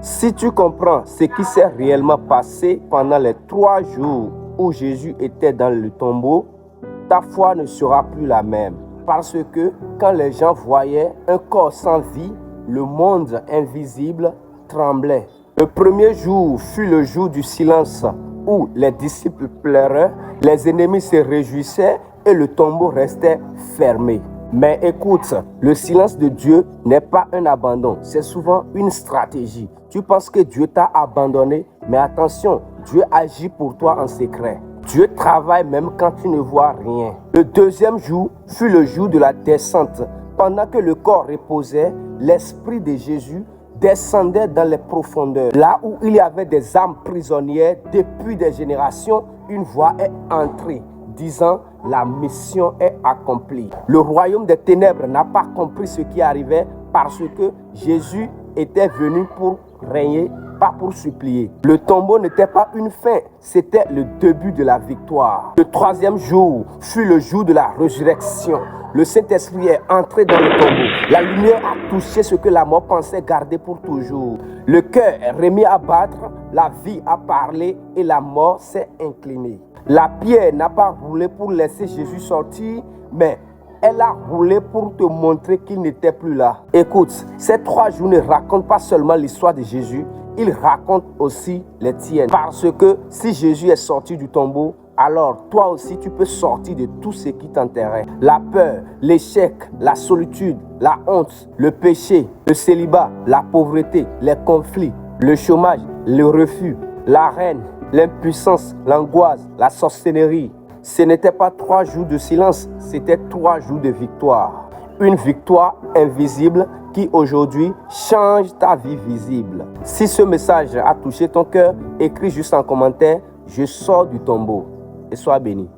Si tu comprends ce qui s'est réellement passé pendant les 3 jours où Jésus était dans le tombeau, ta foi ne sera plus la même. Parce que quand les gens voyaient un corps sans vie, le monde invisible tremblait. Le premier jour fut le jour du silence où les disciples pleuraient, les ennemis se réjouissaient et le tombeau restait fermé. Mais écoute, le silence de Dieu n'est pas un abandon, c'est souvent une stratégie. Tu penses que Dieu t'a abandonné, mais attention, Dieu agit pour toi en secret. Dieu travaille même quand tu ne vois rien. Le deuxième jour fut le jour de la descente. Pendant que le corps reposait, l'esprit de Jésus descendait dans les profondeurs. Là où il y avait des âmes prisonnières depuis des générations, une voix est entrée disant « La mission est accomplie ». Le royaume des ténèbres n'a pas compris ce qui arrivait parce que Jésus était venu pour régner, pas pour supplier. Le tombeau n'était pas une fin, c'était le début de la victoire. Le troisième jour fut le jour de la résurrection. Le Saint-Esprit est entré dans le tombeau. La lumière a touché ce que la mort pensait garder pour toujours. Le cœur est remis à battre, la vie a parlé et la mort s'est inclinée. La pierre n'a pas roulé pour laisser Jésus sortir, mais elle a roulé pour te montrer qu'il n'était plus là. Écoute, ces 3 jours ne racontent pas seulement l'histoire de Jésus, ils racontent aussi les tiennes. Parce que si Jésus est sorti du tombeau, alors toi aussi tu peux sortir de tout ce qui t'enterrait. La peur, l'échec, la solitude, la honte, le péché, le célibat, la pauvreté, les conflits, le chômage, le refus, la haine, l'impuissance, l'angoisse, la sorcellerie. Ce n'était pas 3 jours de silence, c'était 3 jours de victoire. Une victoire invisible qui aujourd'hui change ta vie visible. Si ce message a touché ton cœur, écris juste en commentaire « Je sors du tombeau » et sois béni.